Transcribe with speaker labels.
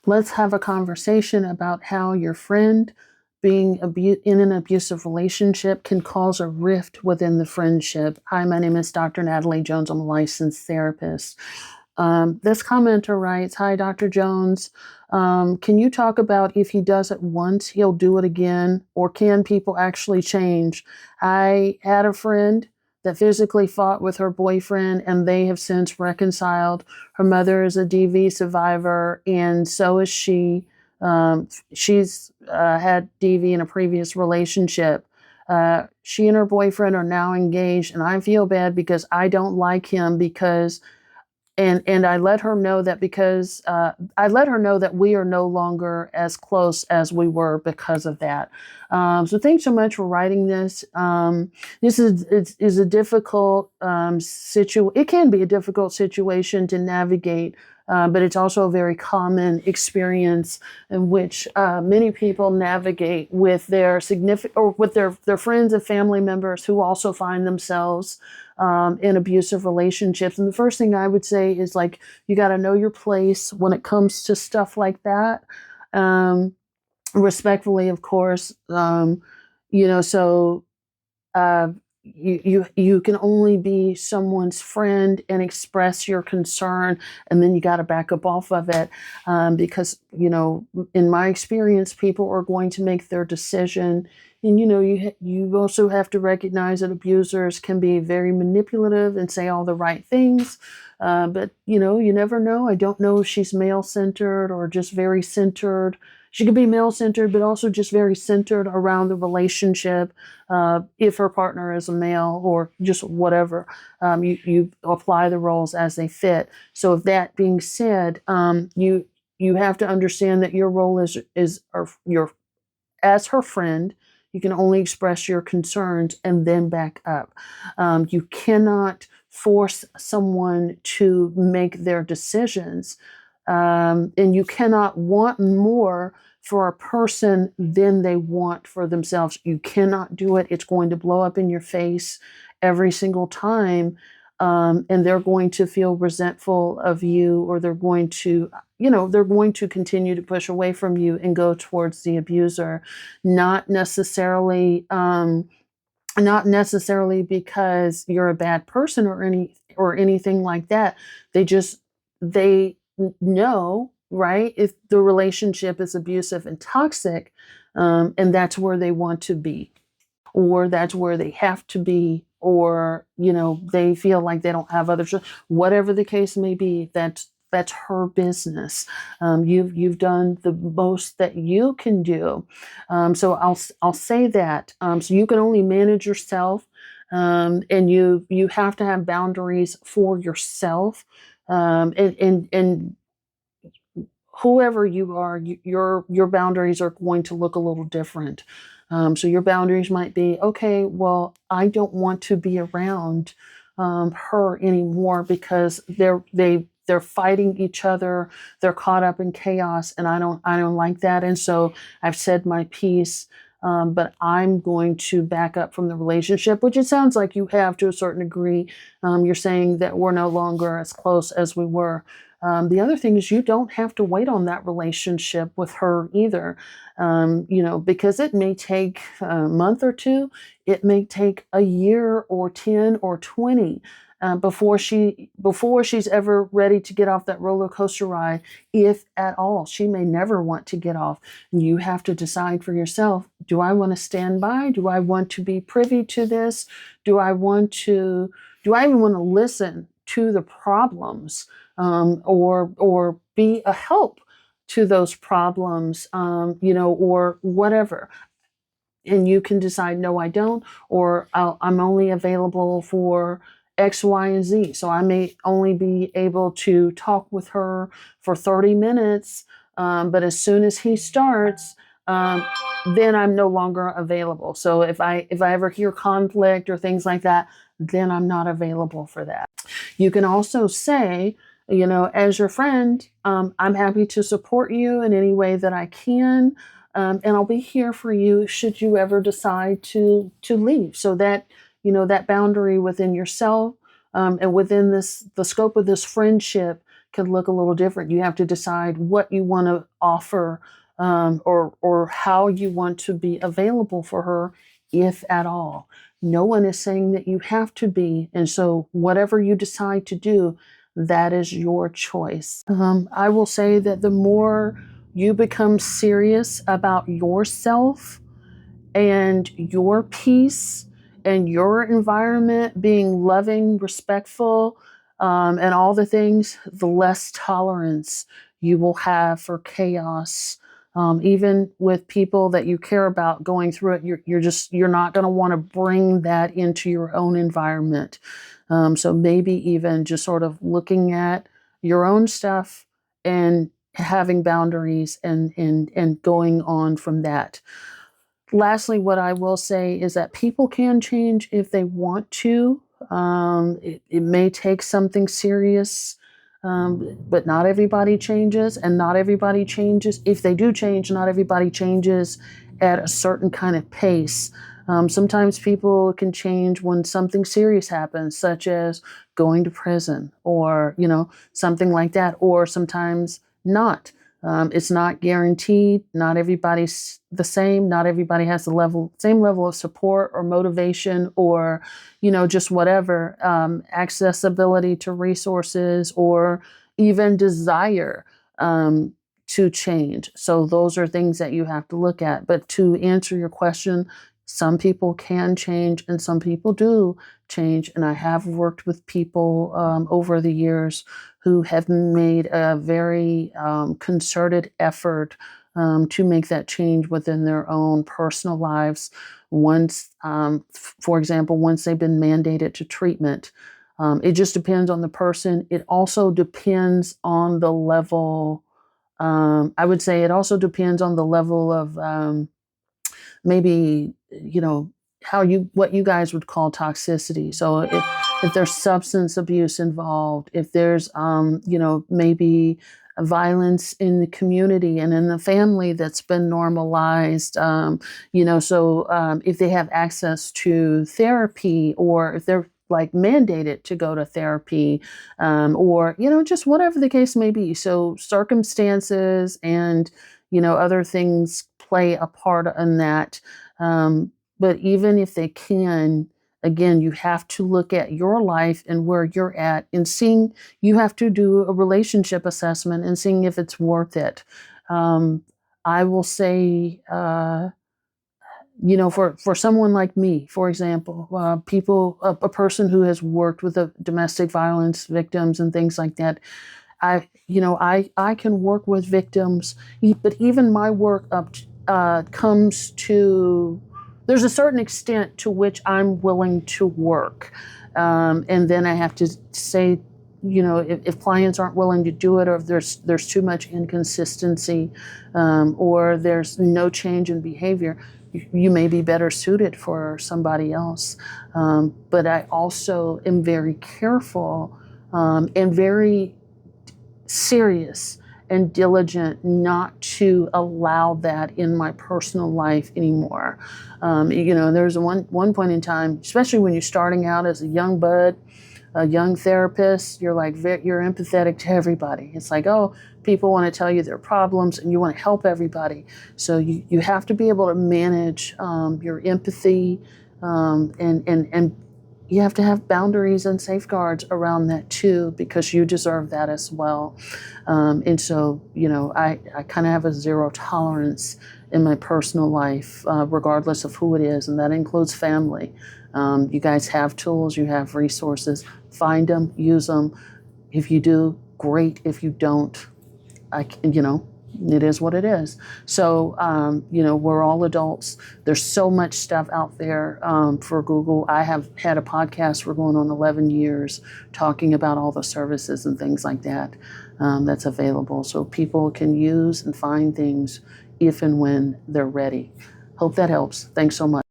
Speaker 1: Let's have a conversation about how your friend being in an abusive relationship can cause a rift within the friendship. Hi, my name is Dr. Natalie Jones. I'm a licensed therapist. This commenter writes, "Hi, Dr. Jones. Can you talk about if he does it once, he'll do it again, or can people actually change? I had a friend that physically fought with her boyfriend, and they have since reconciled. Her mother is a DV survivor, and so is she. She's had DV in a previous relationship. She and her boyfriend are now engaged, and I feel bad because I don't like him because and I let her know that because I let her know that we are no longer as close as we were because of that. So thanks so much for writing this. This is a difficult situation. It can be a difficult situation to navigate. But it's also a very common experience in which many people navigate with their significant or with their friends and family members who also find themselves in abusive relationships. And the first thing I would say is like, you got to know your place when it comes to stuff like that. Respectfully, of course, so uh, you can only be someone's friend and express your concern, and then you got to back up off of it because in my experience, people are going to make their decision, and you also have to recognize that abusers can be very manipulative and say all the right things, but you never know. I don't know if she's male centered or just very centered. She could be male centered, but also just very centered around the relationship. If her partner is a male or just whatever, you apply the roles as they fit. So, if that being said, you have to understand that your role is your as her friend. You can only express your concerns and then back up. You cannot force someone to make their decisions, and you cannot want more for a person than they want for themselves. You cannot do it. It's going to blow up in your face every single time. And they're going to feel resentful of you, or they're going to continue to push away from you and go towards the abuser, not necessarily because you're a bad person or anything like that. They know, right, if the relationship is abusive and toxic, and that's where they want to be, or that's where they have to be, or they feel like they don't have other whatever the case may be. That's her business. You've done the most that you can do. So I'll say that. So you can only manage yourself, and you have to have boundaries for yourself. And whoever you are, your boundaries are going to look a little different. So your boundaries might be, okay, well, I don't want to be around her anymore because they're fighting each other. They're caught up in chaos, and I don't like that. And so I've said my piece. But I'm going to back up from the relationship, which it sounds like you have to a certain degree. You're saying that we're no longer as close as we were. The other thing is you don't have to wait on that relationship with her either, because it may take a month or two, it may take a year or 10 or 20 before she's ever ready to get off that roller coaster ride, if at all. She may never want to get off. You have to decide for yourself, do I want to stand by? Do I want to be privy to this? Do I even want to listen to the problems, or be a help to those problems, or whatever? And you can decide, no, I don't, or I'm only available for X, Y, and Z. So I may only be able to talk with her for 30 minutes, but as soon as he starts, then I'm no longer available. So if I ever hear conflict or things like that, then I'm not available for that. You can also say, as your friend, I'm happy to support you in any way that I can. And I'll be here for you should you ever decide to leave. So that that boundary within yourself, and within the scope of this friendship could look a little different. You have to decide what you want to offer, or how you want to be available for her, if at all. No one is saying that you have to be. And so whatever you decide to do, that is your choice. I will say that the more you become serious about yourself and your peace and your environment being loving, respectful, and all the things, the less tolerance you will have for chaos. Even with people that you care about going through it, you're not going to want to bring that into your own environment. So maybe even just sort of looking at your own stuff and having boundaries and going on from that. Lastly, what I will say is that people can change if they want to. It may take something serious, but not everybody changes, and not everybody changes. If they do change, not everybody changes at a certain kind of pace. Sometimes people can change when something serious happens, such as going to prison or, something like that, or sometimes not. It's not guaranteed. Not everybody's the same. Not everybody has the same level of support or motivation or, just whatever, accessibility to resources or even desire to change. So those are things that you have to look at. But to answer your question, some people can change and some people do change. And I have worked with people over the years who have made a very concerted effort to make that change within their own personal lives. Once, for example, once they've been mandated to treatment, it just depends on the person. It also depends on the level. I would say it also depends on the level of maybe, what you guys would call toxicity. So if there's substance abuse involved, if there's, maybe violence in the community and in the family that's been normalized, if they have access to therapy, or if they're like mandated to go to therapy, or, just whatever the case may be. So circumstances and, other things play a part in that. But even if they can, again, you have to look at your life and where you're at and you have to do a relationship assessment and seeing if it's worth it. I will say, for someone like me, for example, a person who has worked with domestic violence victims and things like that, I can work with victims, but even my work comes to, there's a certain extent to which I'm willing to work. And then I have to say, if clients aren't willing to do it, or if there's too much inconsistency, or there's no change in behavior, you may be better suited for somebody else. But I also am very careful and very serious and diligent not to allow that in my personal life anymore. There's one point in time, especially when you're starting out as a young bud, a young therapist, you're empathetic to everybody. It's like, oh, people want to tell you their problems and you want to help everybody. So you have to be able to manage your empathy, and you have to have boundaries and safeguards around that too, because you deserve that as well. And so, I kind of have a zero tolerance in my personal life, regardless of who it is, and that includes family. You guys have tools, you have resources, find them, use them. If you do, great. If you don't, it is what it is. So, we're all adults. There's so much stuff out there for Google. I have had a podcast for going on 11 years talking about all the services and things like that that's available. So people can use and find things if and when they're ready. Hope that helps. Thanks so much.